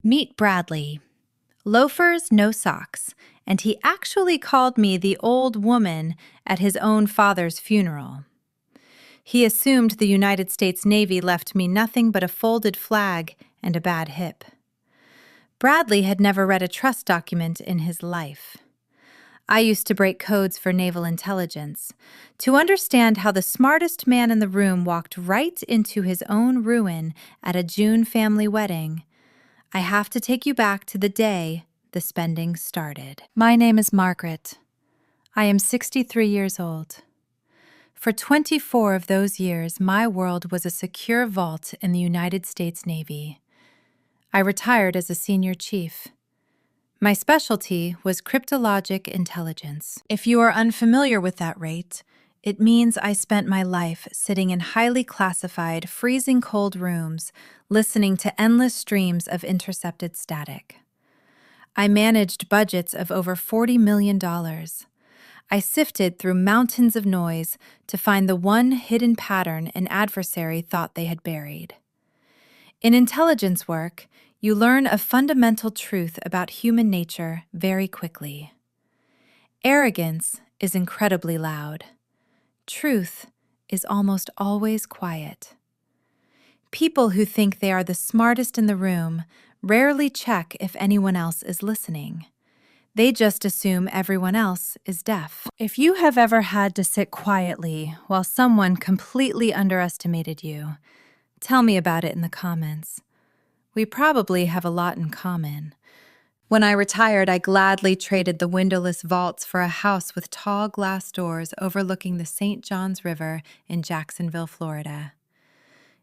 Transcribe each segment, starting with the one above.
Meet Bradley. Loafers, no socks, and he actually called me the old woman at his own father's funeral. He assumed the United States Navy left me nothing but a folded flag and a bad hip. Bradley had never read a trust document in his life. I used to break codes for naval intelligence to understand how the smartest man in the room walked right into his own ruin at a June family wedding. I have to take you back to the day the spending started. My name is Margaret. I am 63 years old. For 24 of those years, my world was a secure vault in the United States Navy. I retired as a senior chief. My specialty was cryptologic intelligence. If you are unfamiliar with that rate, it means I spent my life sitting in highly classified, freezing cold rooms, listening to endless streams of intercepted static. I managed budgets of over $40 million. I sifted through mountains of noise to find the one hidden pattern an adversary thought they had buried. In intelligence work, you learn a fundamental truth about human nature very quickly. Arrogance is incredibly loud. Truth is almost always quiet. People who think they are the smartest in the room rarely check if anyone else is listening. They just assume everyone else is deaf. If you have ever had to sit quietly while someone completely underestimated you, tell me about it in the comments. We probably have a lot in common. When I retired, I gladly traded the windowless vaults for a house with tall glass doors overlooking the St. Johns River in Jacksonville, Florida.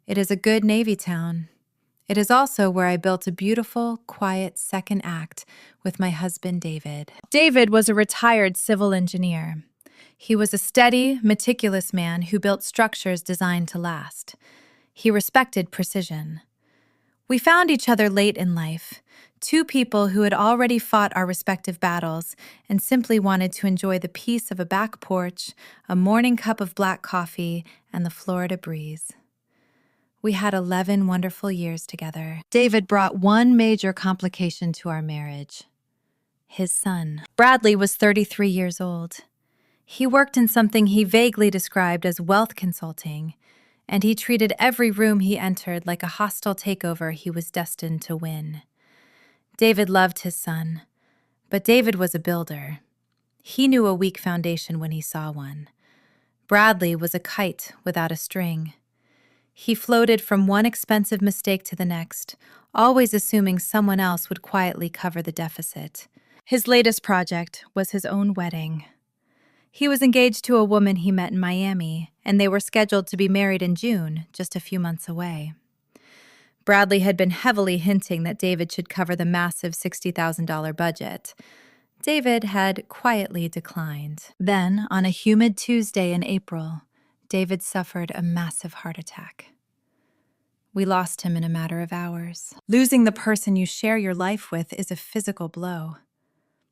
It is a good Navy town. It is also where I built a beautiful, quiet second act with my husband, David. David was a retired civil engineer. He was a steady, meticulous man who built structures designed to last. He respected precision. We found each other late in life, two people who had already fought our respective battles and simply wanted to enjoy the peace of a back porch, a morning cup of black coffee, and the Florida breeze. We had 11 wonderful years together. David brought one major complication to our marriage: his son. Bradley was 33 years old. He worked in something he vaguely described as wealth consulting, and he treated every room he entered like a hostile takeover he was destined to win. David loved his son, but David was a builder. He knew a weak foundation when he saw one. Bradley was a kite without a string. He floated from one expensive mistake to the next, always assuming someone else would quietly cover the deficit. His latest project was his own wedding. He was engaged to a woman he met in Miami, and they were scheduled to be married in June, just a few months away. Bradley had been heavily hinting that David should cover the massive $60,000 budget. David had quietly declined. Then, on a humid Tuesday in April, David suffered a massive heart attack. We lost him in a matter of hours. Losing the person you share your life with is a physical blow.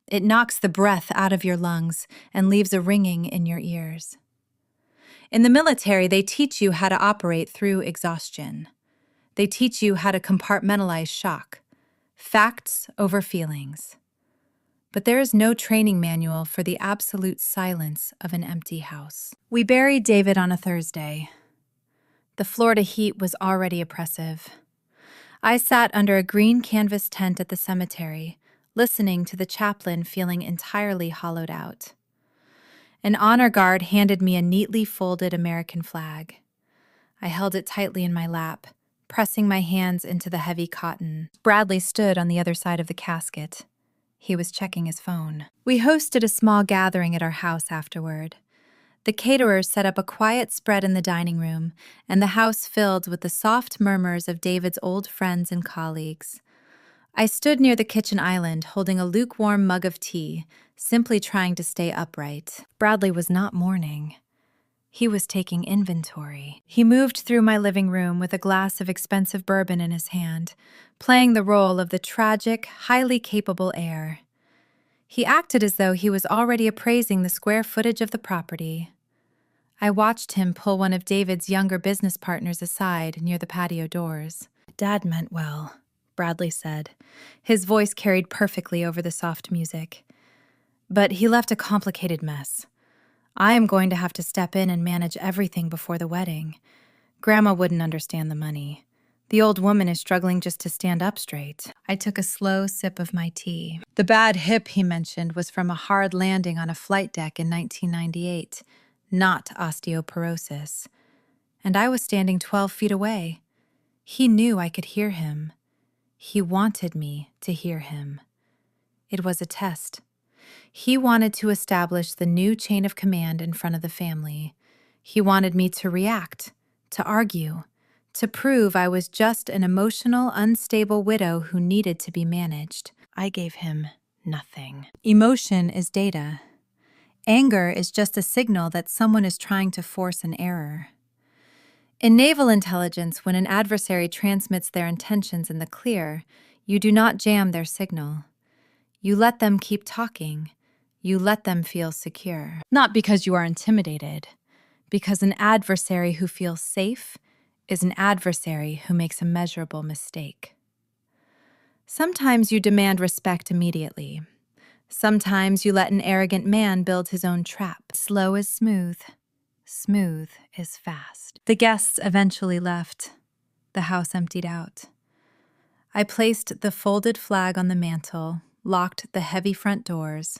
It knocks the breath out of your lungs and leaves a ringing in your ears. In the military, they teach you how to operate through exhaustion. They teach you how to compartmentalize shock, facts over feelings. But there is no training manual for the absolute silence of an empty house. We buried David on a Thursday. The Florida heat was already oppressive. I sat under a green canvas tent at the cemetery, listening to the chaplain feeling entirely hollowed out. An honor guard handed me a neatly folded American flag. I held it tightly in my lap, pressing my hands into the heavy cotton. Bradley stood on the other side of the casket. He was checking his phone. We hosted a small gathering at our house afterward. The caterers set up a quiet spread in the dining room, and the house filled with the soft murmurs of David's old friends and colleagues. I stood near the kitchen island, holding a lukewarm mug of tea, simply trying to stay upright. Bradley was not mourning. He was taking inventory. He moved through my living room with a glass of expensive bourbon in his hand, playing the role of the tragic, highly capable heir. He acted as though he was already appraising the square footage of the property. I watched him pull one of David's younger business partners aside near the patio doors. Dad meant well, Bradley said. His voice carried perfectly over the soft music. But he left a complicated mess. I am going to have to step in and manage everything before the wedding. Grandma wouldn't understand the money. The old woman is struggling just to stand up straight. I took a slow sip of my tea. The bad hip he mentioned was from a hard landing on a flight deck in 1998, not osteoporosis. And I was standing 12 feet away. He knew I could hear him. He wanted me to hear him. It was a test. He wanted to establish the new chain of command in front of the family. He wanted me to react, to argue, to prove I was just an emotional, unstable widow who needed to be managed. I gave him nothing. Emotion is data. Anger is just a signal that someone is trying to force an error. In naval intelligence, when an adversary transmits their intentions in the clear, you do not jam their signal. You let them keep talking. You let them feel secure. Not because you are intimidated, because an adversary who feels safe is an adversary who makes a measurable mistake. Sometimes you demand respect immediately. Sometimes you let an arrogant man build his own trap. Slow is smooth. Smooth is fast. The guests eventually left. The house emptied out. I placed the folded flag on the mantel, locked the heavy front doors,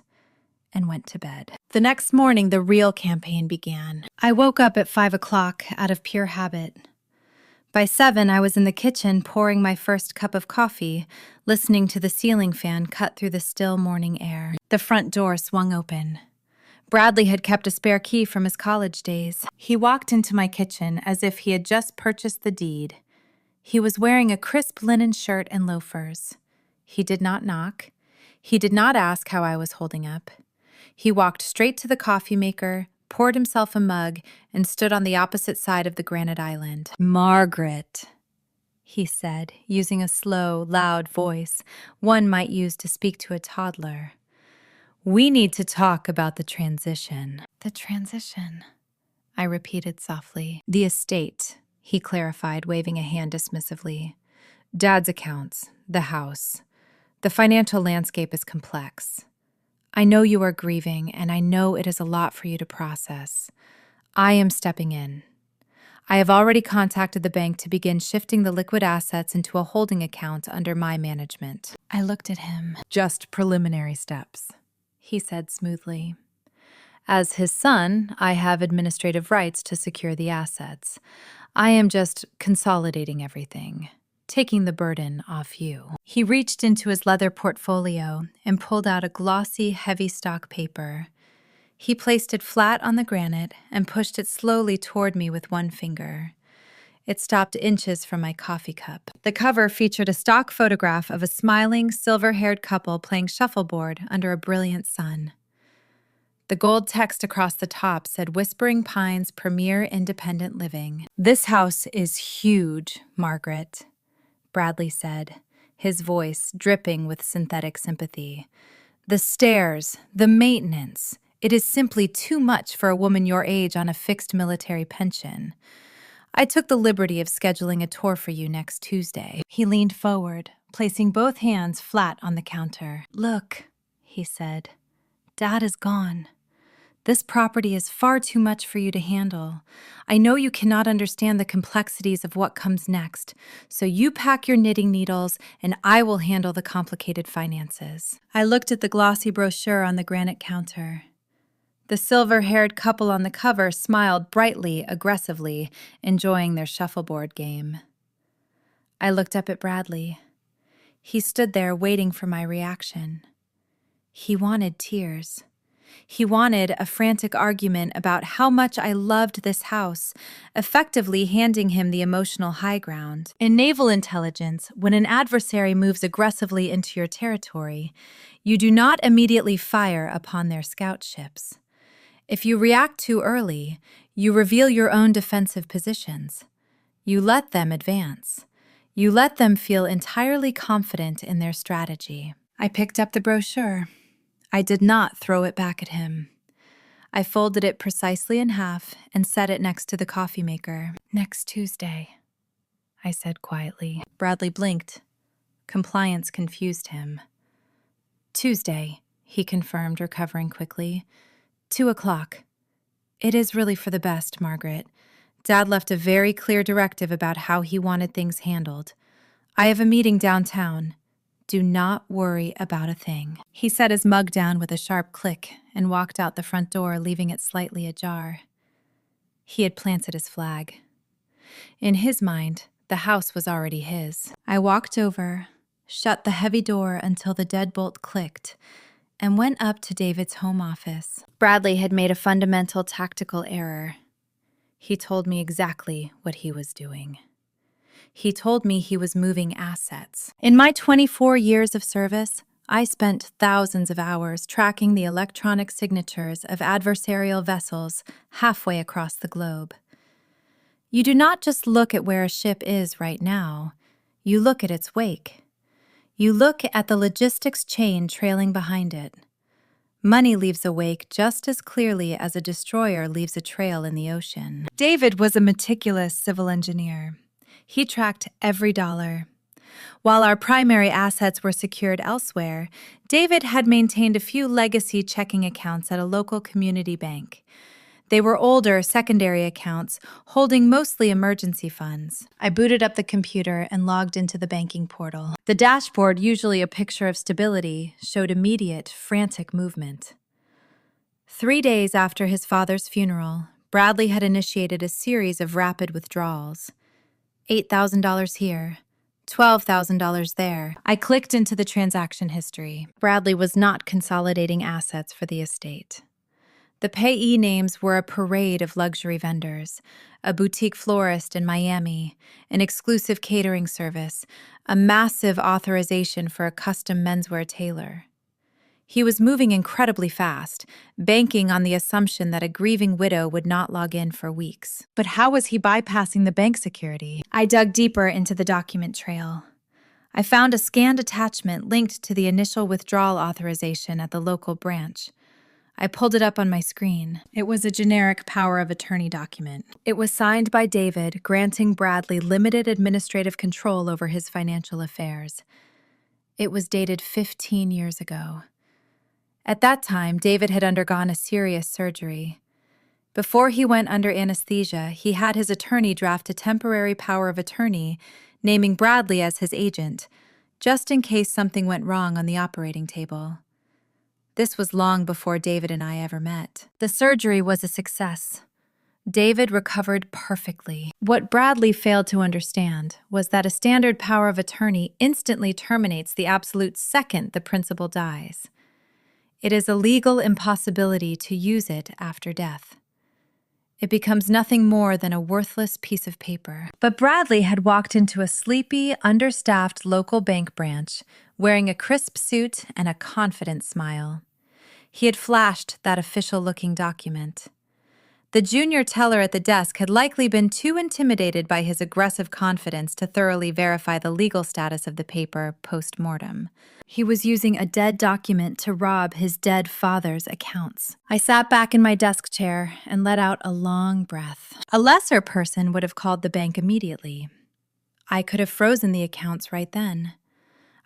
and went to bed. The next morning, the real campaign began. I woke up at 5 o'clock out of pure habit. By 7, I was in the kitchen pouring my first cup of coffee, listening to the ceiling fan cut through the still morning air. The front door swung open. Bradley had kept a spare key from his college days. He walked into my kitchen as if he had just purchased the deed. He was wearing a crisp linen shirt and loafers. He did not knock. He did not ask how I was holding up. He walked straight to the coffee maker, poured himself a mug, and stood on the opposite side of the granite island. "Margaret," he said, using a slow, loud voice one might use to speak to a toddler. "We need to talk about the transition." "The transition," I repeated softly. "The estate," he clarified, waving a hand dismissively. "Dad's accounts, the house. The financial landscape is complex. I know you are grieving, and I know it is a lot for you to process. I am stepping in. I have already contacted the bank to begin shifting the liquid assets into a holding account under my management." I looked at him. "Just preliminary steps," he said smoothly. "As his son, I have administrative rights to secure the assets. I am just consolidating everything, taking the burden off you." He reached into his leather portfolio and pulled out a glossy, heavy stock paper. He placed it flat on the granite and pushed it slowly toward me with one finger. It stopped inches from my coffee cup. The cover featured a stock photograph of a smiling, silver-haired couple playing shuffleboard under a brilliant sun. The gold text across the top said Whispering Pines Premier Independent Living. "This house is huge, Margaret," Bradley said, his voice dripping with synthetic sympathy. "The stairs, the maintenance, it is simply too much for a woman your age on a fixed military pension. I took the liberty of scheduling a tour for you next Tuesday." He leaned forward, placing both hands flat on the counter. "Look," he said, "Dad is gone. This property is far too much for you to handle. I know you cannot understand the complexities of what comes next, so you pack your knitting needles and I will handle the complicated finances." I looked at the glossy brochure on the granite counter. The silver-haired couple on the cover smiled brightly, aggressively, enjoying their shuffleboard game. I looked up at Bradley. He stood there waiting for my reaction. He wanted tears. He wanted a frantic argument about how much I loved this house, effectively handing him the emotional high ground. In naval intelligence, when an adversary moves aggressively into your territory, you do not immediately fire upon their scout ships. If you react too early, you reveal your own defensive positions. You let them advance. You let them feel entirely confident in their strategy. I picked up the brochure. I did not throw it back at him. I folded it precisely in half and set it next to the coffee maker. "Next Tuesday," I said quietly. Bradley blinked. Compliance confused him. "Tuesday," he confirmed, recovering quickly. 2:00. "It is really for the best, Margaret. Dad left a very clear directive about how he wanted things handled. I have a meeting downtown. Do not worry about a thing." He set his mug down with a sharp click and walked out the front door, leaving it slightly ajar. He had planted his flag. In his mind, the house was already his. I walked over, shut the heavy door until the deadbolt clicked, and went up to David's home office. Bradley had made a fundamental tactical error. He told me exactly what he was doing. He told me he was moving assets. In my 24 years of service, I spent thousands of hours tracking the electronic signatures of adversarial vessels halfway across the globe. You do not just look at where a ship is right now, you look at its wake. You look at the logistics chain trailing behind it. Money leaves a wake just as clearly as a destroyer leaves a trail in the ocean. David was a meticulous civil engineer. He tracked every dollar. While our primary assets were secured elsewhere, David had maintained a few legacy checking accounts at a local community bank. They were older secondary accounts, holding mostly emergency funds. I booted up the computer and logged into the banking portal. The dashboard, usually a picture of stability, showed immediate, frantic movement. 3 days after his father's funeral, Bradley had initiated a series of rapid withdrawals. $8,000 here, $12,000 there. I clicked into the transaction history. Bradley was not consolidating assets for the estate. The payee names were a parade of luxury vendors, a boutique florist in Miami, an exclusive catering service, a massive authorization for a custom menswear tailor. He was moving incredibly fast, banking on the assumption that a grieving widow would not log in for weeks. But how was he bypassing the bank security? I dug deeper into the document trail. I found a scanned attachment linked to the initial withdrawal authorization at the local branch. I pulled it up on my screen. It was a generic power of attorney document. It was signed by David, granting Bradley limited administrative control over his financial affairs. It was dated 15 years ago. At that time, David had undergone a serious surgery. Before he went under anesthesia, he had his attorney draft a temporary power of attorney, naming Bradley as his agent, just in case something went wrong on the operating table. This was long before David and I ever met. The surgery was a success. David recovered perfectly. What Bradley failed to understand was that a standard power of attorney instantly terminates the absolute second the principal dies. It is a legal impossibility to use it after death. It becomes nothing more than a worthless piece of paper. But Bradley had walked into a sleepy, understaffed local bank branch, wearing a crisp suit and a confident smile. He had flashed that official-looking document. The junior teller at the desk had likely been too intimidated by his aggressive confidence to thoroughly verify the legal status of the paper post-mortem. He was using a dead document to rob his dead father's accounts. I sat back in my desk chair and let out a long breath. A lesser person would have called the bank immediately. I could have frozen the accounts right then.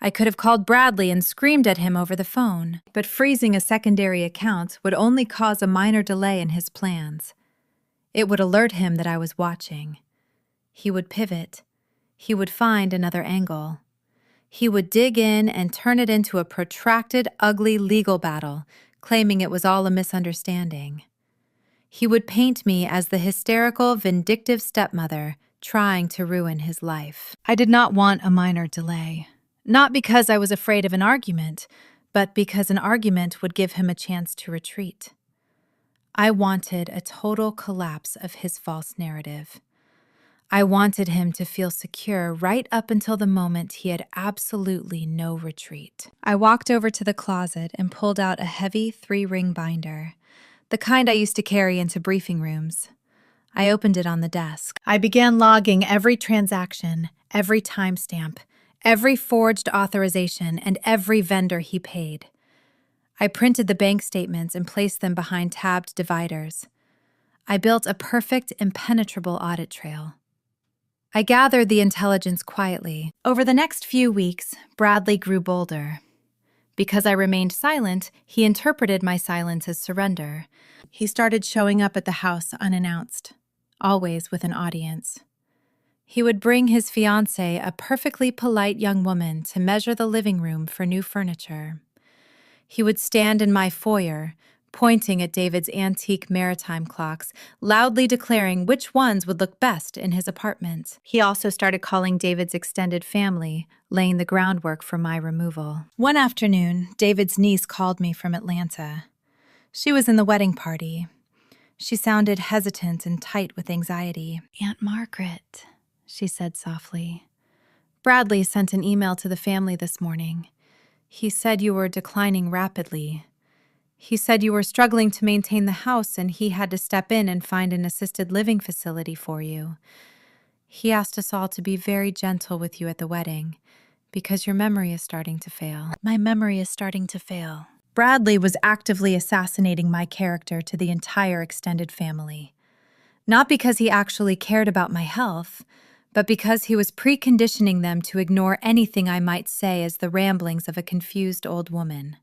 I could have called Bradley and screamed at him over the phone, but freezing a secondary account would only cause a minor delay in his plans. It would alert him that I was watching. He would pivot. He would find another angle. He would dig in and turn it into a protracted, ugly legal battle, claiming it was all a misunderstanding. He would paint me as the hysterical, vindictive stepmother trying to ruin his life. I did not want a minor delay. Not because I was afraid of an argument, but because an argument would give him a chance to retreat. I wanted a total collapse of his false narrative. I wanted him to feel secure right up until the moment he had absolutely no retreat. I walked over to the closet and pulled out a heavy 3-ring binder, the kind I used to carry into briefing rooms. I opened it on the desk. I began logging every transaction, every timestamp, every forged authorization, and every vendor he paid. I printed the bank statements and placed them behind tabbed dividers. I built a perfect, impenetrable audit trail. I gathered the intelligence quietly. Over the next few weeks, Bradley grew bolder. Because I remained silent, he interpreted my silence as surrender. He started showing up at the house unannounced, always with an audience. He would bring his fiancée, a perfectly polite young woman, to measure the living room for new furniture. He would stand in my foyer, pointing at David's antique maritime clocks, loudly declaring which ones would look best in his apartment. He also started calling David's extended family, laying the groundwork for my removal. One afternoon, David's niece called me from Atlanta. She was in the wedding party. She sounded hesitant and tight with anxiety. "Aunt Margaret," she said softly. "Bradley sent an email to the family this morning. He said you were declining rapidly. He said you were struggling to maintain the house and he had to step in and find an assisted living facility for you. He asked us all to be very gentle with you at the wedding because your memory is starting to fail." My memory is starting to fail. Bradley was actively assassinating my character to the entire extended family. Not because he actually cared about my health, but because he was preconditioning them to ignore anything I might say as the ramblings of a confused old woman.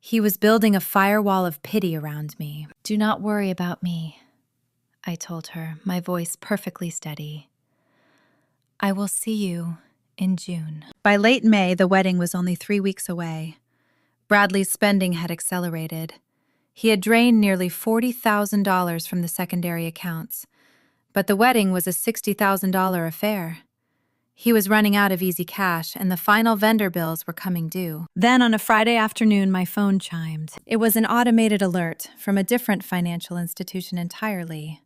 He was building a firewall of pity around me. "Do not worry about me," I told her, my voice perfectly steady. "I will see you in June." By late May, the wedding was only 3 weeks away. Bradley's spending had accelerated. He had drained nearly $40,000 from the secondary accounts, but the wedding was a $60,000 affair. He was running out of easy cash, and the final vendor bills were coming due. Then on a Friday afternoon, my phone chimed. It was an automated alert from a different financial institution entirely.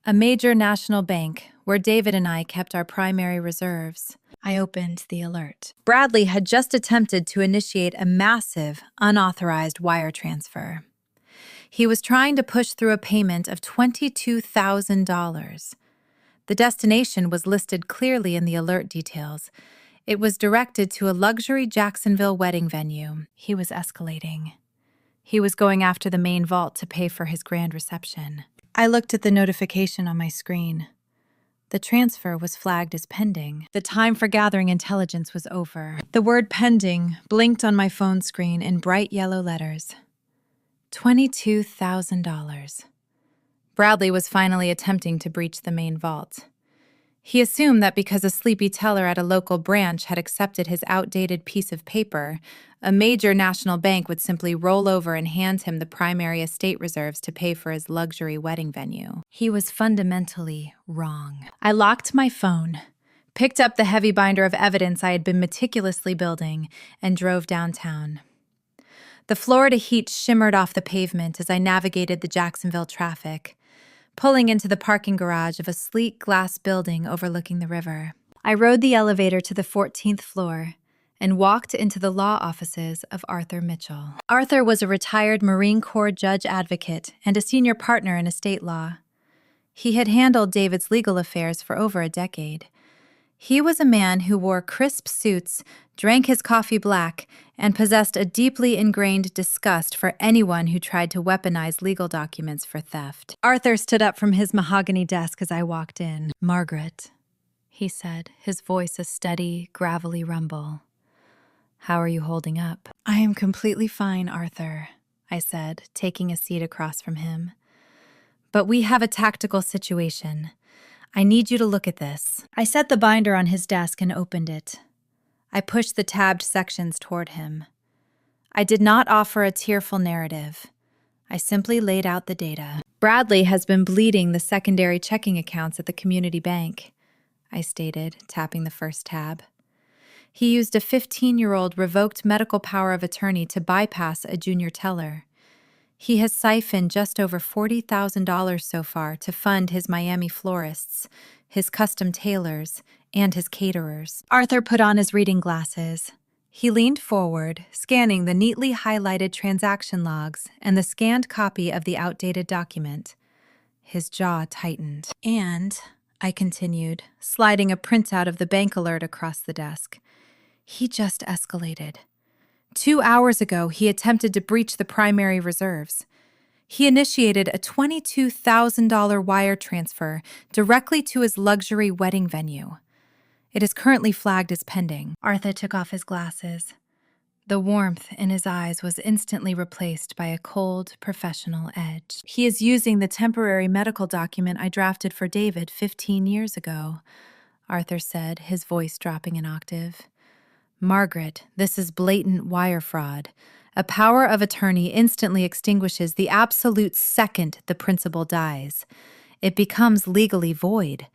A major national bank, where David and I kept our primary reserves. I opened the alert. Bradley had just attempted to initiate a massive, unauthorized wire transfer. He was trying to push through a payment of $22,000. The destination was listed clearly in the alert details. It was directed to a luxury Jacksonville wedding venue. He was escalating. He was going after the main vault to pay for his grand reception. I looked at the notification on my screen. The transfer was flagged as pending. The time for gathering intelligence was over. The word pending blinked on my phone screen in bright yellow letters. $22,000. Bradley was finally attempting to breach the main vault. He assumed that because a sleepy teller at a local branch had accepted his outdated piece of paper, a major national bank would simply roll over and hand him the primary estate reserves to pay for his luxury wedding venue. He was fundamentally wrong. I locked my phone, picked up the heavy binder of evidence I had been meticulously building, and drove downtown. The Florida heat shimmered off the pavement as I navigated the Jacksonville traffic, pulling into the parking garage of a sleek glass building overlooking the river. I rode the elevator to the 14th floor and walked into the law offices of Arthur Mitchell. Arthur was a retired Marine Corps judge advocate and a senior partner in estate law. He had handled David's legal affairs for over a decade. He was a man who wore crisp suits, drank his coffee black, and possessed a deeply ingrained disgust for anyone who tried to weaponize legal documents for theft. Arthur stood up from his mahogany desk as I walked in. "Margaret," he said, his voice a steady, gravelly rumble. "How are you holding up?" "I am completely fine, Arthur," I said, taking a seat across from him. "But we have a tactical situation. I need you to look at this." I set the binder on his desk and opened it. I pushed the tabbed sections toward him. I did not offer a tearful narrative. I simply laid out the data. "Bradley has been bleeding the secondary checking accounts at the community bank," I stated, tapping the first tab. "He used a 15-year-old revoked medical power of attorney to bypass a junior teller. He has siphoned just over $40,000 so far to fund his Miami florists, his custom tailors, and his caterers." Arthur put on his reading glasses. He leaned forward, scanning the neatly highlighted transaction logs and the scanned copy of the outdated document. His jaw tightened. "And," I continued, sliding a printout of the bank alert across the desk, "he just escalated. 2 hours ago, he attempted to breach the primary reserves. He initiated a $22,000 wire transfer directly to his luxury wedding venue. It is currently flagged as pending. Arthur took off his glasses. The warmth in his eyes was instantly replaced by a cold, professional edge. He is using the temporary medical document I drafted for David 15 years ago, Arthur said, his voice dropping an octave. Margaret, this is blatant wire fraud. A power of attorney instantly extinguishes the absolute second the principal dies. It becomes legally void.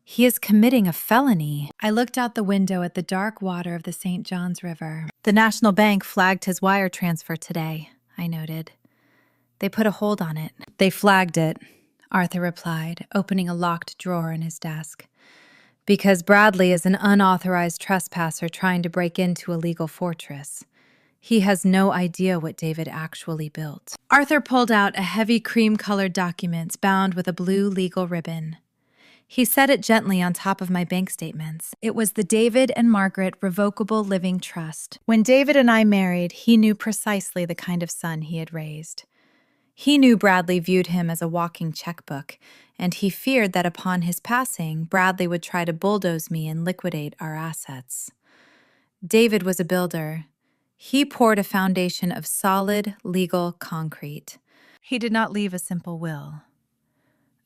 He is committing a felony. I looked out the window at the dark water of the St. Johns River. The National Bank flagged his wire transfer today, I noted. They put a hold on it. They flagged it, Arthur replied, opening a locked drawer in his desk. Because Bradley is an unauthorized trespasser trying to break into a legal fortress. He has no idea what David actually built. Arthur pulled out a heavy cream-colored document bound with a blue legal ribbon. He set it gently on top of my bank statements. It was the David and Margaret Revocable Living Trust. When David and I married, he knew precisely the kind of son he had raised. He knew Bradley viewed him as a walking checkbook, and he feared that upon his passing, Bradley would try to bulldoze me and liquidate our assets. David was a builder. He poured a foundation of solid, legal concrete. He did not leave a simple will.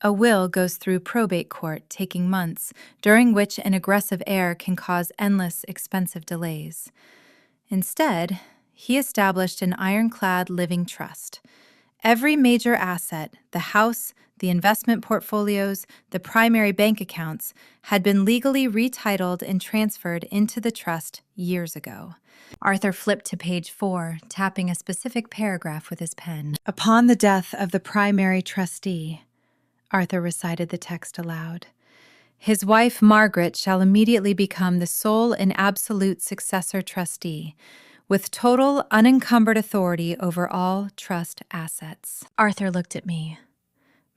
A will goes through probate court, taking months, during which an aggressive heir can cause endless, expensive delays. Instead, he established an ironclad living trust. Every major asset, the house, the investment portfolios, the primary bank accounts, had been legally retitled and transferred into the trust years ago. Arthur flipped to page 4, tapping a specific paragraph with his pen. Upon the death of the primary trustee, Arthur recited the text aloud. His wife, Margaret, shall immediately become the sole and absolute successor trustee, with total unencumbered authority over all trust assets. Arthur looked at me.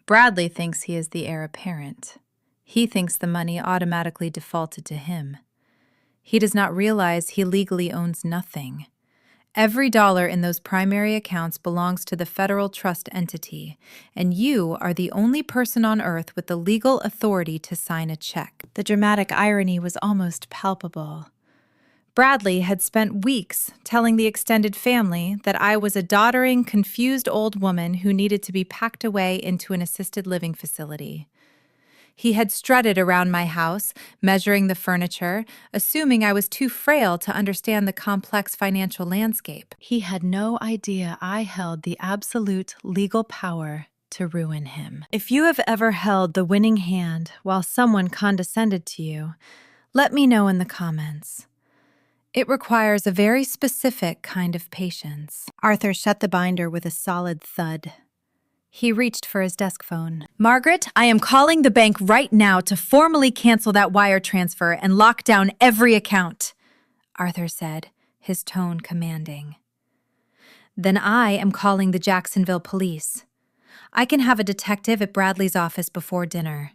Bradley thinks he is the heir apparent. He thinks the money automatically defaulted to him. He does not realize he legally owns nothing. Every dollar in those primary accounts belongs to the federal trust entity, and you are the only person on earth with the legal authority to sign a check. The dramatic irony was almost palpable. Bradley had spent weeks telling the extended family that I was a doddering, confused old woman who needed to be packed away into an assisted living facility. He had strutted around my house, measuring the furniture, assuming I was too frail to understand the complex financial landscape. He had no idea I held the absolute legal power to ruin him. If you have ever held the winning hand while someone condescended to you, let me know in the comments. It requires a very specific kind of patience. Arthur shut the binder with a solid thud. He reached for his desk phone. Margaret, I am calling the bank right now to formally cancel that wire transfer and lock down every account, Arthur said, his tone commanding. Then I am calling the Jacksonville police. I can have a detective at Bradley's office before dinner.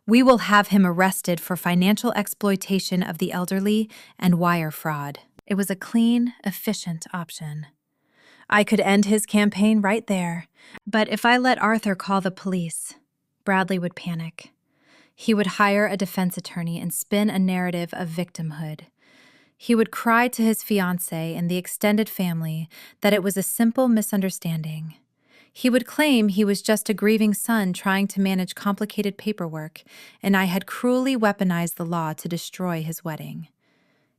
We will have him arrested for financial exploitation of the elderly and wire fraud. It was a clean, efficient option. I could end his campaign right there, but if I let Arthur call the police, Bradley would panic. He would hire a defense attorney and spin a narrative of victimhood. He would cry to his fiancée and the extended family that it was a simple misunderstanding. He would claim he was just a grieving son trying to manage complicated paperwork, and I had cruelly weaponized the law to destroy his wedding.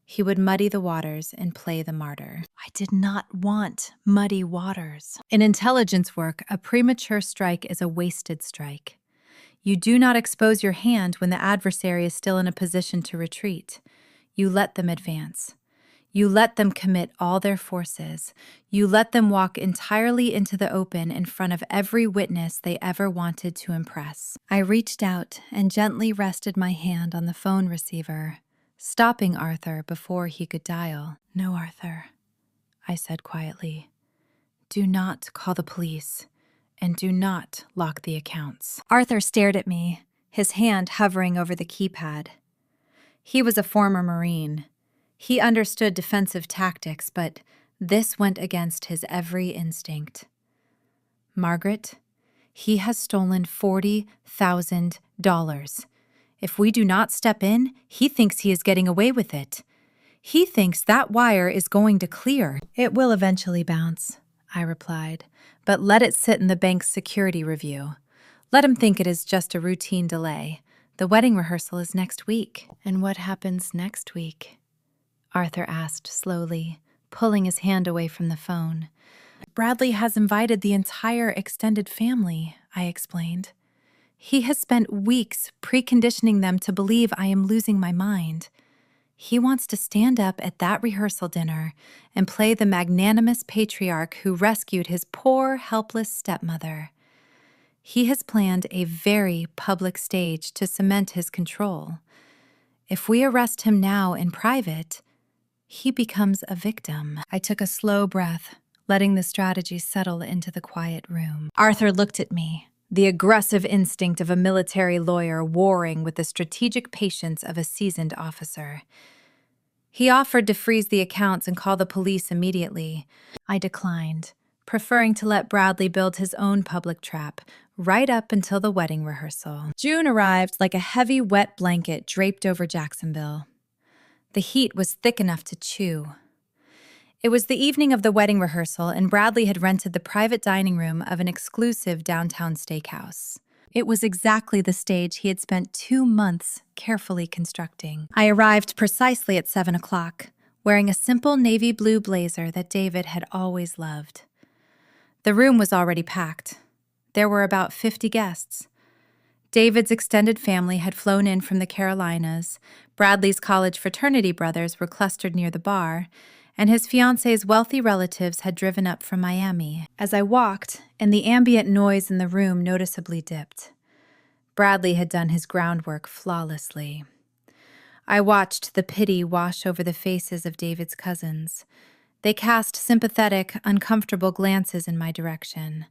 He would muddy the waters and play the martyr. I did not want muddy waters. In intelligence work, a premature strike is a wasted strike. You do not expose your hand when the adversary is still in a position to retreat. You let them advance. You let them commit all their forces. You let them walk entirely into the open in front of every witness they ever wanted to impress. I reached out and gently rested my hand on the phone receiver, stopping Arthur before he could dial. No, Arthur, I said quietly. Do not call the police, and do not lock the accounts. Arthur stared at me, his hand hovering over the keypad. He was a former Marine. He understood defensive tactics, but this went against his every instinct. Margaret, he has stolen $40,000. If we do not step in, he thinks he is getting away with it. He thinks that wire is going to clear. It will eventually bounce, I replied, but let it sit in the bank's security review. Let him think it is just a routine delay. The wedding rehearsal is next week. And what happens next week? Arthur asked slowly, pulling his hand away from the phone. Bradley has invited the entire extended family, I explained. He has spent weeks preconditioning them to believe I am losing my mind. He wants to stand up at that rehearsal dinner and play the magnanimous patriarch who rescued his poor, helpless stepmother. He has planned a very public stage to cement his control. If we arrest him now in private, he becomes a victim. I took a slow breath, letting the strategy settle into the quiet room. Arthur looked at me, the aggressive instinct of a military lawyer warring with the strategic patience of a seasoned officer. He offered to freeze the accounts and call the police immediately. I declined, preferring to let Bradley build his own public trap right up until the wedding rehearsal. June arrived like a heavy, wet blanket draped over Jacksonville. The heat was thick enough to chew. It was the evening of the wedding rehearsal, and Bradley had rented the private dining room of an exclusive downtown steakhouse. It was exactly the stage he had spent 2 months carefully constructing. I arrived precisely at 7 o'clock, wearing a simple navy blue blazer that David had always loved. The room was already packed. There were about 50 guests. David's extended family had flown in from the Carolinas, Bradley's college fraternity brothers were clustered near the bar, and his fiancée's wealthy relatives had driven up from Miami. As I walked, and the ambient noise in the room noticeably dipped. Bradley had done his groundwork flawlessly. I watched the pity wash over the faces of David's cousins. They cast sympathetic, uncomfortable glances in my direction.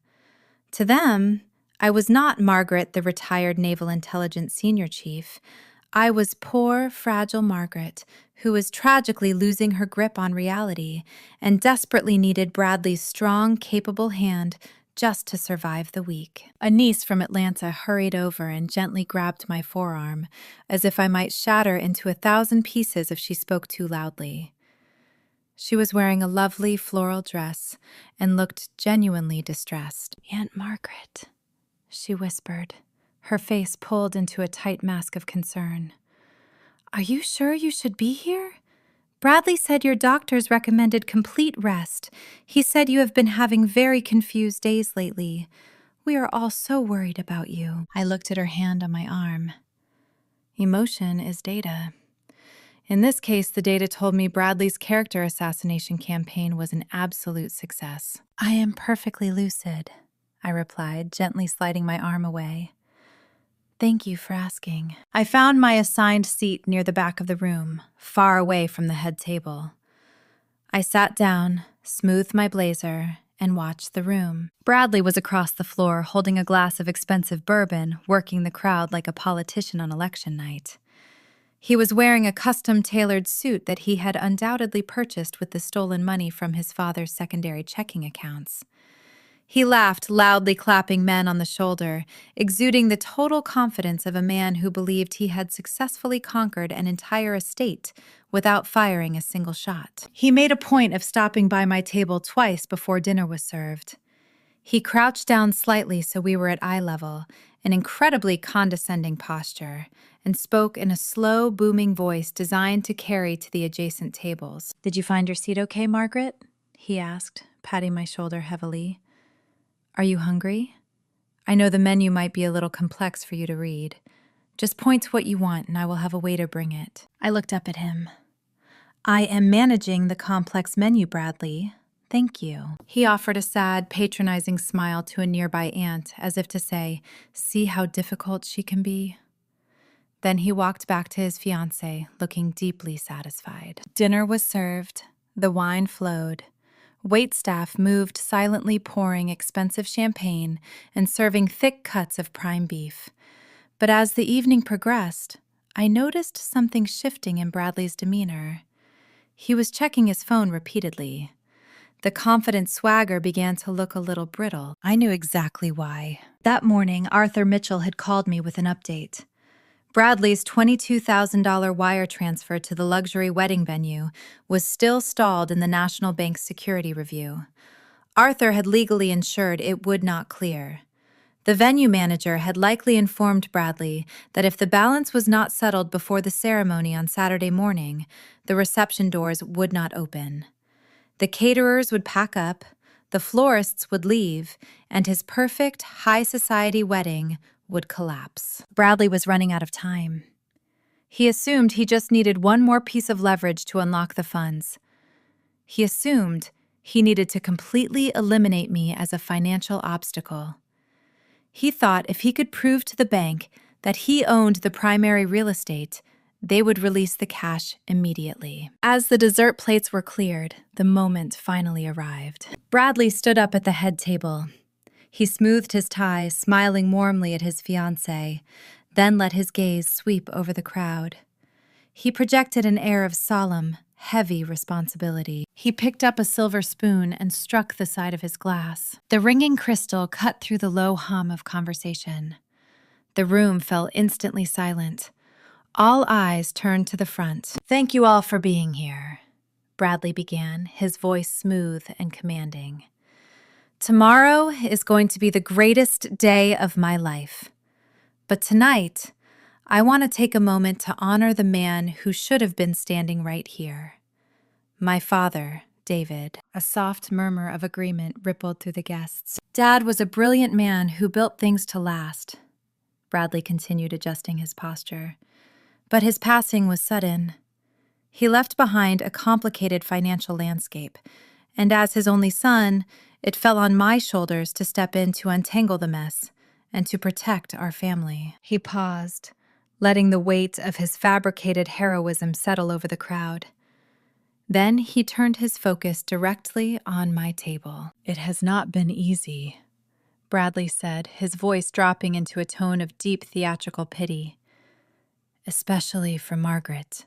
To them, I was not Margaret, the retired Naval Intelligence Senior Chief. I was poor, fragile Margaret, who was tragically losing her grip on reality and desperately needed Bradley's strong, capable hand just to survive the week. A niece from Atlanta hurried over and gently grabbed my forearm, as if I might shatter into 1,000 pieces if she spoke too loudly. She was wearing a lovely floral dress and looked genuinely distressed. "Aunt Margaret," she whispered, her face pulled into a tight mask of concern. "Are you sure you should be here? Bradley said your doctors recommended complete rest. He said you have been having very confused days lately. We are all so worried about you." I looked at her hand on my arm. Emotion is data. In this case, the data told me Bradley's character assassination campaign was an absolute success. "I am perfectly lucid," I replied, gently sliding my arm away. "Thank you for asking." I found my assigned seat near the back of the room, far away from the head table. I sat down, smoothed my blazer, and watched the room. Bradley was across the floor, holding a glass of expensive bourbon, working the crowd like a politician on election night. He was wearing a custom-tailored suit that he had undoubtedly purchased with the stolen money from his father's secondary checking accounts. He laughed, loudly clapping men on the shoulder, exuding the total confidence of a man who believed he had successfully conquered an entire estate without firing a single shot. He made a point of stopping by my table twice before dinner was served. He crouched down slightly so we were at eye level, an incredibly condescending posture, and spoke in a slow, booming voice designed to carry to the adjacent tables. "Did you find your seat okay, Margaret?" he asked, patting my shoulder heavily. "Are you hungry? I know the menu might be a little complex for you to read. Just point to what you want and I will have a waiter bring it." I looked up at him. "I am managing the complex menu, Bradley. Thank you." He offered a sad, patronizing smile to a nearby aunt, as if to say, "See how difficult she can be?" Then he walked back to his fiancée, looking deeply satisfied. Dinner was served. The wine flowed. Waitstaff moved silently pouring expensive champagne and serving thick cuts of prime beef. But as the evening progressed, I noticed something shifting in Bradley's demeanor. He was checking his phone repeatedly. The confident swagger began to look a little brittle. I knew exactly why. That morning, Arthur Mitchell had called me with an update. Bradley's $22,000 wire transfer to the luxury wedding venue was still stalled in the National Bank's security review. Arthur had legally ensured it would not clear. The venue manager had likely informed Bradley that if the balance was not settled before the ceremony on Saturday morning, the reception doors would not open. The caterers would pack up, the florists would leave, and his perfect high society wedding would collapse. Bradley was running out of time. He assumed he just needed one more piece of leverage to unlock the funds. He assumed he needed to completely eliminate me as a financial obstacle. He thought if he could prove to the bank that he owned the primary real estate, they would release the cash immediately. As the dessert plates were cleared, the moment finally arrived. Bradley stood up at the head table. He smoothed his tie, smiling warmly at his fiancée, then let his gaze sweep over the crowd. He projected an air of solemn, heavy responsibility. He picked up a silver spoon and struck the side of his glass. The ringing crystal cut through the low hum of conversation. The room fell instantly silent. All eyes turned to the front. "Thank you all for being here," Bradley began, his voice smooth and commanding. "Tomorrow is going to be the greatest day of my life. But tonight, I want to take a moment to honor the man who should have been standing right here. My father, David." A soft murmur of agreement rippled through the guests. "Dad was a brilliant man who built things to last." Bradley continued, adjusting his posture. "But his passing was sudden. He left behind a complicated financial landscape, and as his only son, it fell on my shoulders to step in to untangle the mess and to protect our family." He paused, letting the weight of his fabricated heroism settle over the crowd. Then he turned his focus directly on my table. "It has not been easy," Bradley said, his voice dropping into a tone of deep theatrical pity. "Especially for Margaret.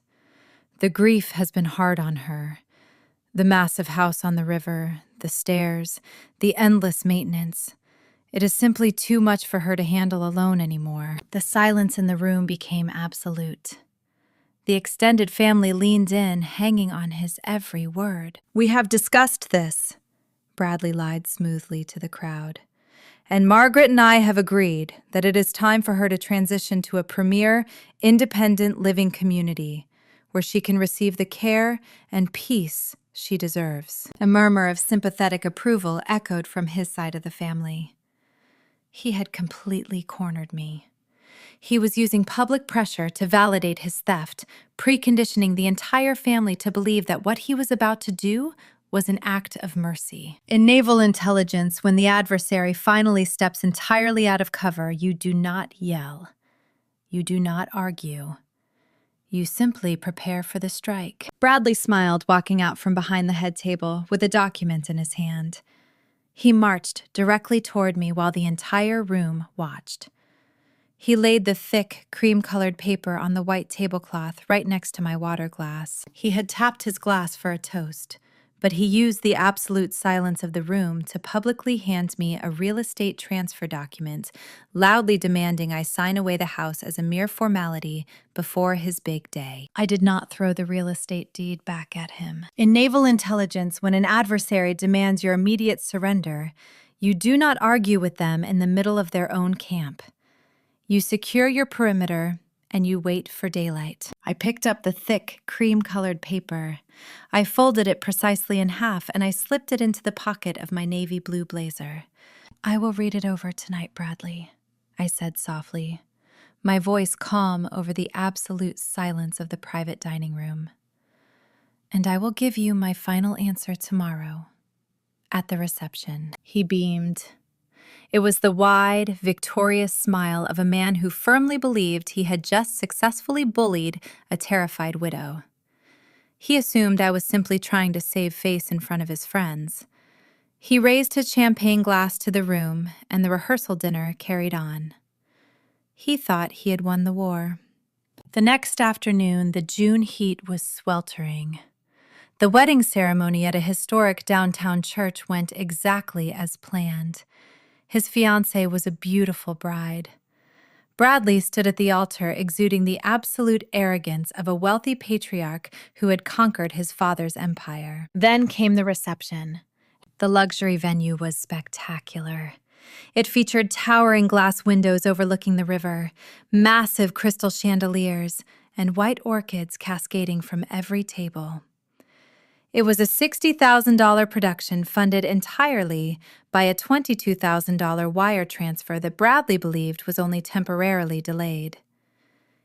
The grief has been hard on her. The massive house on the river, the stairs, the endless maintenance. It is simply too much for her to handle alone anymore." The silence in the room became absolute. The extended family leaned in, hanging on his every word. "We have discussed this," Bradley lied smoothly to the crowd. "And Margaret and I have agreed that it is time for her to transition to a premier, independent living community where she can receive the care and peace she deserves." A murmur of sympathetic approval echoed from his side of the family. He had completely cornered me. He was using public pressure to validate his theft, preconditioning the entire family to believe that what he was about to do was an act of mercy. In naval intelligence, when the adversary finally steps entirely out of cover, you do not yell. You do not argue. You simply prepare for the strike. Bradley smiled, walking out from behind the head table with a document in his hand. He marched directly toward me while the entire room watched. He laid the thick, cream-colored paper on the white tablecloth right next to my water glass. He had tapped his glass for a toast, but he used the absolute silence of the room to publicly hand me a real estate transfer document, loudly demanding I sign away the house as a mere formality before his big day. I did not throw the real estate deed back at him. In naval intelligence, when an adversary demands your immediate surrender, you do not argue with them in the middle of their own camp. You secure your perimeter, and you wait for daylight. I picked up the thick, cream-colored paper. I folded it precisely in half, and I slipped it into the pocket of my navy blue blazer. "I will read it over tonight, Bradley," I said softly, my voice calm over the absolute silence of the private dining room. "And I will give you my final answer tomorrow, at the reception." He beamed. It was the wide, victorious smile of a man who firmly believed he had just successfully bullied a terrified widow. He assumed I was simply trying to save face in front of his friends. He raised his champagne glass to the room, and the rehearsal dinner carried on. He thought he had won the war. The next afternoon, the June heat was sweltering. The wedding ceremony at a historic downtown church went exactly as planned. His fiancée was a beautiful bride. Bradley stood at the altar exuding the absolute arrogance of a wealthy patriarch who had conquered his father's empire. Then came the reception. The luxury venue was spectacular. It featured towering glass windows overlooking the river, massive crystal chandeliers, and white orchids cascading from every table. It was a $60,000 production funded entirely by a $22,000 wire transfer that Bradley believed was only temporarily delayed.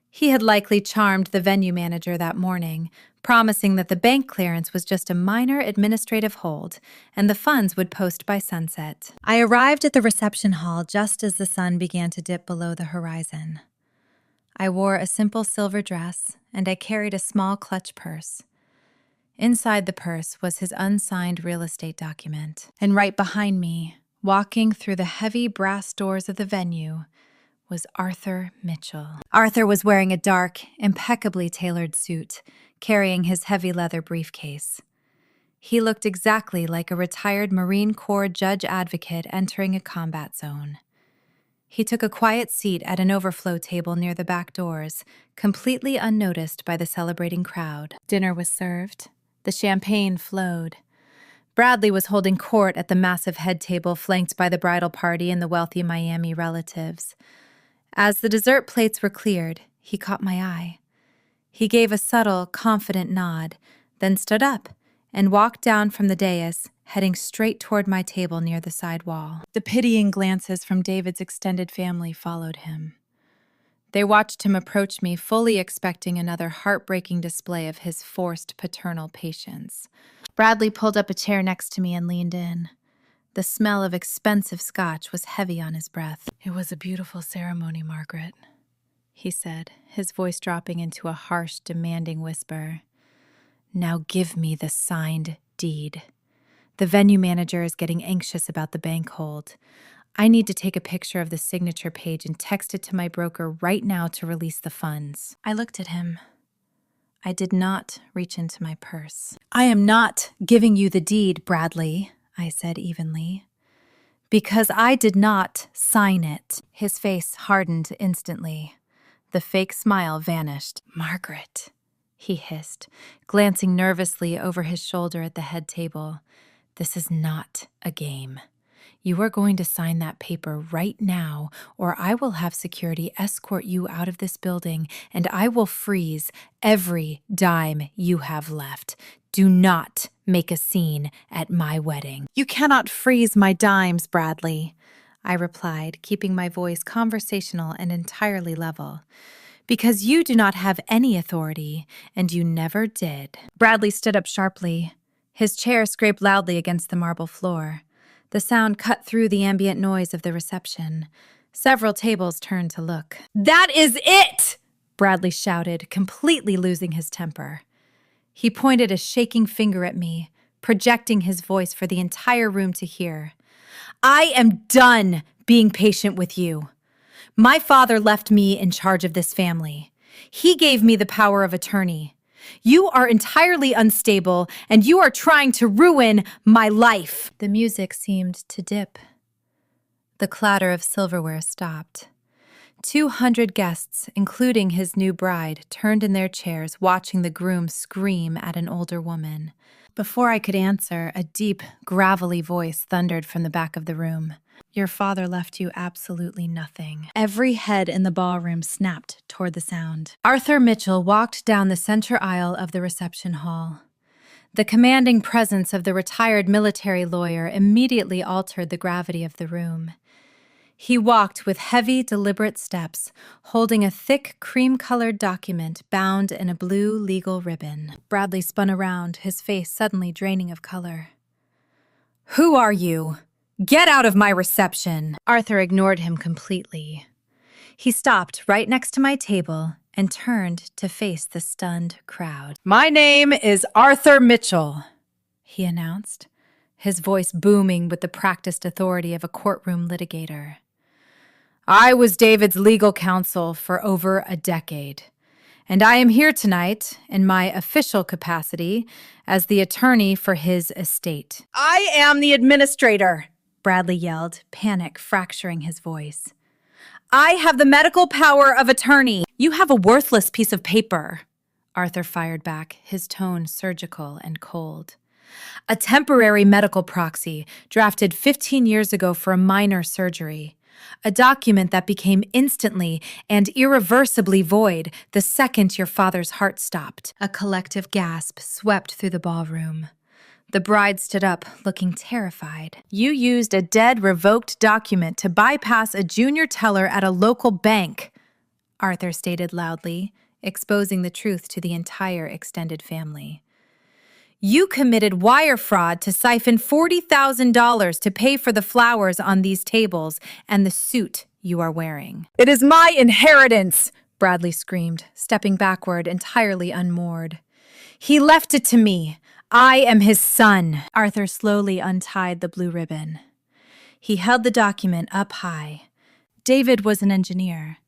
He had likely charmed the venue manager that morning, promising that the bank clearance was just a minor administrative hold and the funds would post by sunset. I arrived at the reception hall just as the sun began to dip below the horizon. I wore a simple silver dress and I carried a small clutch purse. Inside the purse was his unsigned real estate document, and right behind me, walking through the heavy brass doors of the venue, was Arthur Mitchell. Arthur was wearing a dark, impeccably tailored suit, carrying his heavy leather briefcase. He looked exactly like a retired Marine Corps judge advocate entering a combat zone. He took a quiet seat at an overflow table near the back doors, completely unnoticed by the celebrating crowd. Dinner was served. The champagne flowed. Bradley was holding court at the massive head table flanked by the bridal party and the wealthy Miami relatives. As the dessert plates were cleared, he caught my eye. He gave a subtle, confident nod, then stood up and walked down from the dais, heading straight toward my table near the side wall. The pitying glances from David's extended family followed him. They watched him approach me, fully expecting another heartbreaking display of his forced paternal patience. Bradley pulled up a chair next to me and leaned in. The smell of expensive scotch was heavy on his breath. "It was a beautiful ceremony, Margaret," he said, his voice dropping into a harsh, demanding whisper. "Now give me the signed deed. The venue manager is getting anxious about the bank hold. I need to take a picture of the signature page and text it to my broker right now to release the funds." I looked at him. I did not reach into my purse. "I am not giving you the deed, Bradley," I said evenly, "because I did not sign it." His face hardened instantly. The fake smile vanished. "Margaret," he hissed, glancing nervously over his shoulder at the head table, "this is not a game. You are going to sign that paper right now, or I will have security escort you out of this building, and I will freeze every dime you have left. Do not make a scene at my wedding." "You cannot freeze my dimes, Bradley," I replied, keeping my voice conversational and entirely level. "Because you do not have any authority, and you never did." Bradley stood up sharply. His chair scraped loudly against the marble floor. The sound cut through the ambient noise of the reception. Several tables turned to look. "That is it!" Bradley shouted, completely losing his temper. He pointed a shaking finger at me, projecting his voice for the entire room to hear. "I am done being patient with you. My father left me in charge of this family. He gave me the power of attorney. You are entirely unstable, and you are trying to ruin my life." The music seemed to dip. The clatter of silverware stopped. 200 guests, including his new bride, turned in their chairs, watching the groom scream at an older woman. Before I could answer, a deep, gravelly voice thundered from the back of the room. "Your father left you absolutely nothing." Every head in the ballroom snapped toward the sound. Arthur Mitchell walked down the center aisle of the reception hall. The commanding presence of the retired military lawyer immediately altered the gravity of the room. He walked with heavy, deliberate steps, holding a thick, cream-colored document bound in a blue legal ribbon. Bradley spun around, his face suddenly draining of color. "Who are you? Get out of my reception!" Arthur ignored him completely. He stopped right next to my table and turned to face the stunned crowd. "My name is Arthur Mitchell," he announced, his voice booming with the practiced authority of a courtroom litigator. "I was David's legal counsel for over a decade, and I am here tonight in my official capacity as the attorney for his estate. I am the administrator, Bradley yelled, panic fracturing his voice. I have the medical power of attorney. You have a worthless piece of paper, Arthur fired back, his tone surgical and cold. A temporary medical proxy drafted 15 years ago for a minor surgery. A document that became instantly and irreversibly void the second your father's heart stopped. A collective gasp swept through the ballroom. The bride stood up, looking terrified. You used a dead, revoked document to bypass a junior teller at a local bank, Arthur stated loudly, exposing the truth to the entire extended family. You committed wire fraud to siphon $40,000 to pay for the flowers on these tables and the suit you are wearing. It is my inheritance, Bradley screamed, stepping backward, entirely unmoored. He left it to me. I am his son. Arthur slowly untied the blue ribbon. He held the document up high. David was an engineer.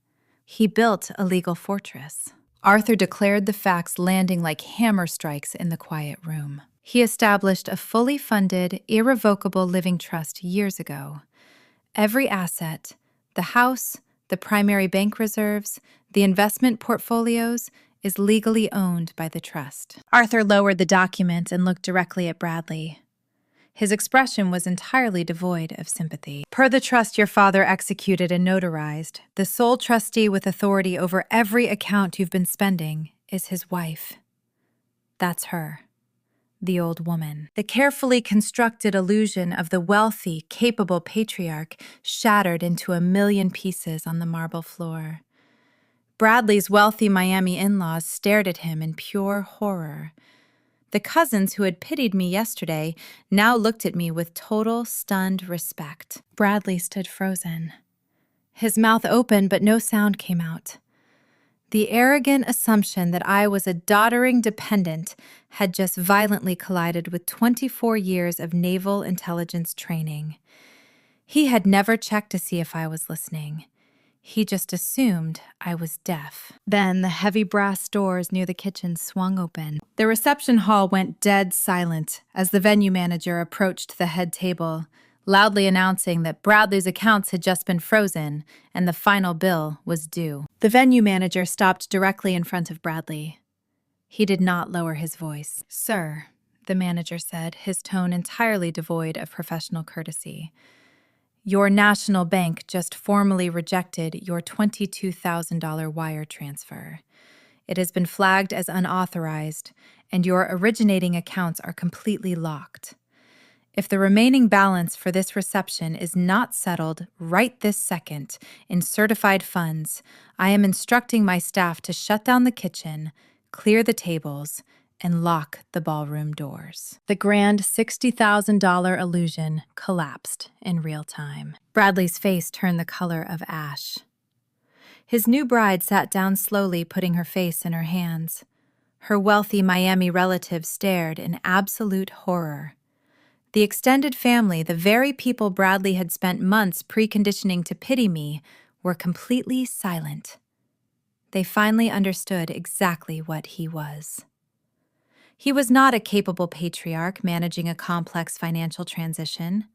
He built a legal fortress. Arthur declared the facts landing like hammer strikes in the quiet room. He established a fully funded, irrevocable living trust years ago. Every asset, the house, the primary bank reserves, the investment portfolios, is legally owned by the trust. Arthur lowered the document and looked directly at Bradley. His expression was entirely devoid of sympathy. Per the trust your father executed and notarized, the sole trustee with authority over every account you've been spending is his wife. That's her, the old woman. The carefully constructed illusion of the wealthy, capable patriarch shattered into a million pieces on the marble floor. Bradley's wealthy Miami in-laws stared at him in pure horror. The cousins who had pitied me yesterday now looked at me with total, stunned respect. Bradley stood frozen. His mouth opened, but no sound came out. The arrogant assumption that I was a doddering dependent had just violently collided with 24 years of naval intelligence training. He had never checked to see if I was listening. He just assumed I was deaf. Then the heavy brass doors near the kitchen swung open. The reception hall went dead silent as the venue manager approached the head table, loudly announcing that Bradley's accounts had just been frozen and the final bill was due. The venue manager stopped directly in front of Bradley. He did not lower his voice. "Sir," the manager said, his tone entirely devoid of professional courtesy. "Your national bank just formally rejected your $22,000 wire transfer. It has been flagged as unauthorized, and your originating accounts are completely locked. If the remaining balance for this reception is not settled right this second in certified funds, I am instructing my staff to shut down the kitchen, clear the tables, and lock the ballroom doors." The grand $60,000 illusion collapsed in real time. Bradley's face turned the color of ash. His new bride sat down slowly, putting her face in her hands. Her wealthy Miami relative stared in absolute horror. The extended family, the very people Bradley had spent months preconditioning to pity me, were completely silent. They finally understood exactly what he was. He was not a capable patriarch managing a complex financial transition.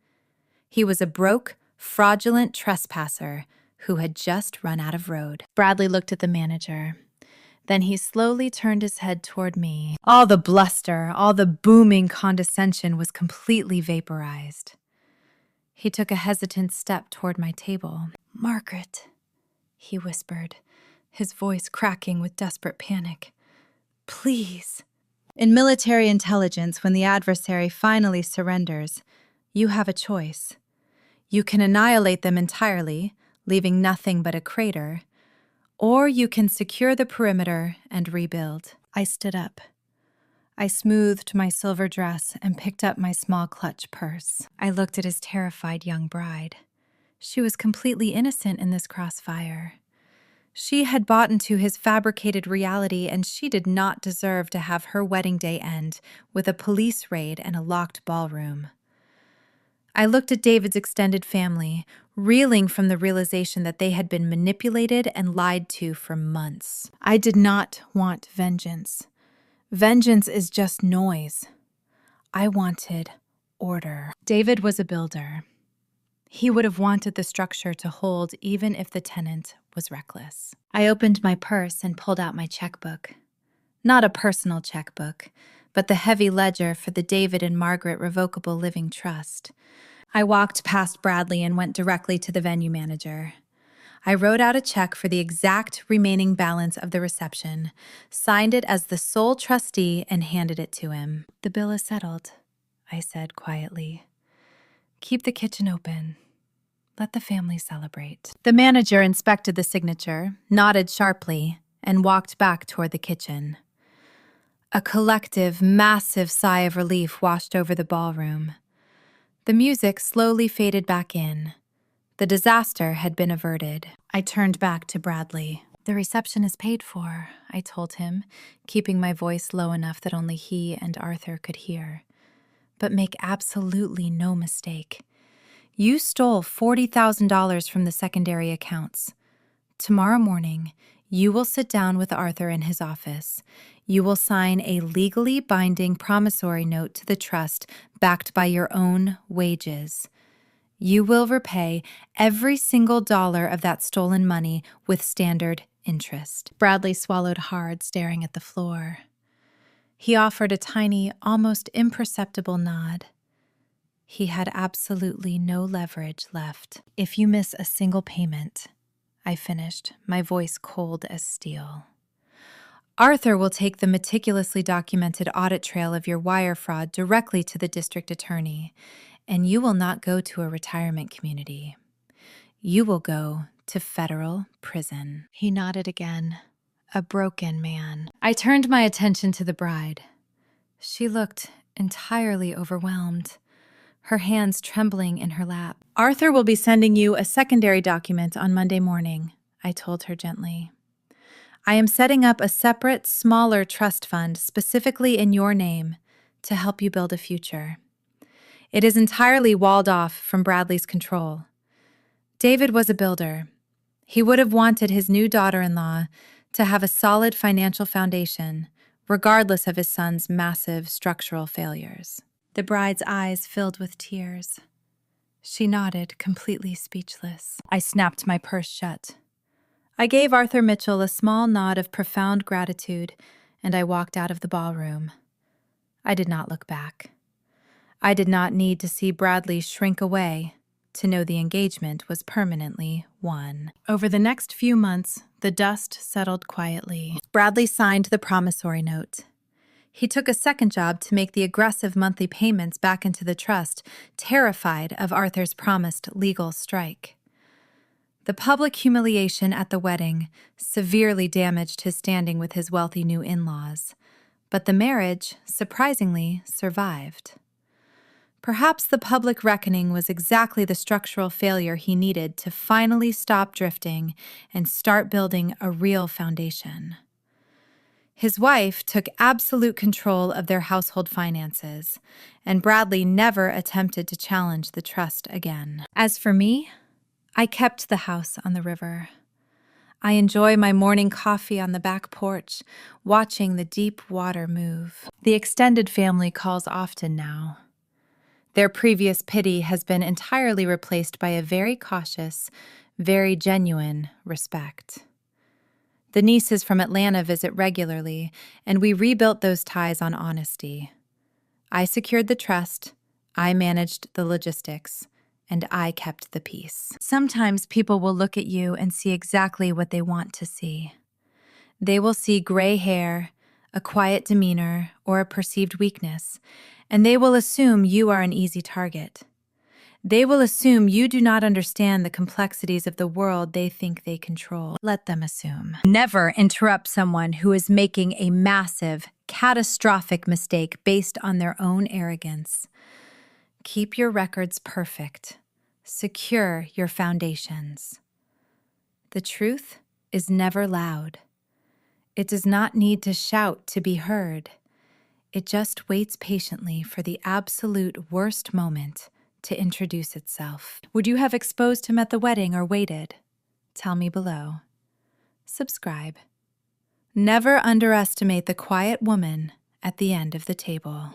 He was a broke, fraudulent trespasser who had just run out of road. Bradley looked at the manager. Then he slowly turned his head toward me. All the bluster, all the booming condescension was completely vaporized. He took a hesitant step toward my table. "Margaret," he whispered, his voice cracking with desperate panic. "Please." In military intelligence, when the adversary finally surrenders, you have a choice. You can annihilate them entirely, leaving nothing but a crater, or you can secure the perimeter and rebuild. I stood up. I smoothed my silver dress and picked up my small clutch purse. I looked at his terrified young bride. She was completely innocent in this crossfire. She had bought into his fabricated reality, and she did not deserve to have her wedding day end with a police raid and a locked ballroom. I looked at David's extended family, reeling from the realization that they had been manipulated and lied to for months. I did not want vengeance. Vengeance is just noise. I wanted order. David was a builder. He would have wanted the structure to hold even if the tenant was reckless. I opened my purse and pulled out my checkbook. Not a personal checkbook, but the heavy ledger for the David and Margaret Revocable Living Trust. I walked past Bradley and went directly to the venue manager. I wrote out a check for the exact remaining balance of the reception, signed it as the sole trustee, and handed it to him. "The bill is settled," I said quietly. "Keep the kitchen open. Let the family celebrate." The manager inspected the signature, nodded sharply, and walked back toward the kitchen. A collective, massive sigh of relief washed over the ballroom. The music slowly faded back in. The disaster had been averted. I turned back to Bradley. "The reception is paid for," I told him, keeping my voice low enough that only he and Arthur could hear. "But make absolutely no mistake. You stole $40,000 from the secondary accounts. Tomorrow morning, you will sit down with Arthur in his office. You will sign a legally binding promissory note to the trust backed by your own wages. You will repay every single dollar of that stolen money with standard interest." Bradley swallowed hard, staring at the floor. He offered a tiny, almost imperceptible nod. He had absolutely no leverage left. "If you miss a single payment," I finished, my voice cold as steel, "Arthur will take the meticulously documented audit trail of your wire fraud directly to the district attorney, and you will not go to a retirement community. You will go to federal prison." He nodded again, a broken man. I turned my attention to the bride. She looked entirely overwhelmed, her hands trembling in her lap. "Arthur will be sending you a secondary document on Monday morning," I told her gently. "I am setting up a separate, smaller trust fund specifically in your name to help you build a future. It is entirely walled off from Bradley's control. David was a builder. He would have wanted his new daughter-in-law to have a solid financial foundation, regardless of his son's massive structural failures." The bride's eyes filled with tears. She nodded, completely speechless. I snapped my purse shut. I gave Arthur Mitchell a small nod of profound gratitude, and I walked out of the ballroom. I did not look back. I did not need to see Bradley shrink away to know the engagement was permanently won. Over the next few months, the dust settled quietly. Bradley signed the promissory note. He took a second job to make the aggressive monthly payments back into the trust, terrified of Arthur's promised legal strike. The public humiliation at the wedding severely damaged his standing with his wealthy new in-laws, but the marriage, surprisingly, survived. Perhaps the public reckoning was exactly the structural failure he needed to finally stop drifting and start building a real foundation. His wife took absolute control of their household finances, and Bradley never attempted to challenge the trust again. As for me, I kept the house on the river. I enjoy my morning coffee on the back porch, watching the deep water move. The extended family calls often now. Their previous pity has been entirely replaced by a very cautious, very genuine respect. The nieces from Atlanta visit regularly, and we rebuilt those ties on honesty. I secured the trust, I managed the logistics, and I kept the peace. Sometimes people will look at you and see exactly what they want to see. They will see gray hair, a quiet demeanor, or a perceived weakness, and they will assume you are an easy target. They will assume you do not understand the complexities of the world they think they control. Let them assume. Never interrupt someone who is making a massive, catastrophic mistake based on their own arrogance. Keep your records perfect. Secure your foundations. The truth is never loud. It does not need to shout to be heard. It just waits patiently for the absolute worst moment to introduce itself. Would you have exposed him at the wedding or waited? Tell me below. Subscribe. Never underestimate the quiet woman at the end of the table.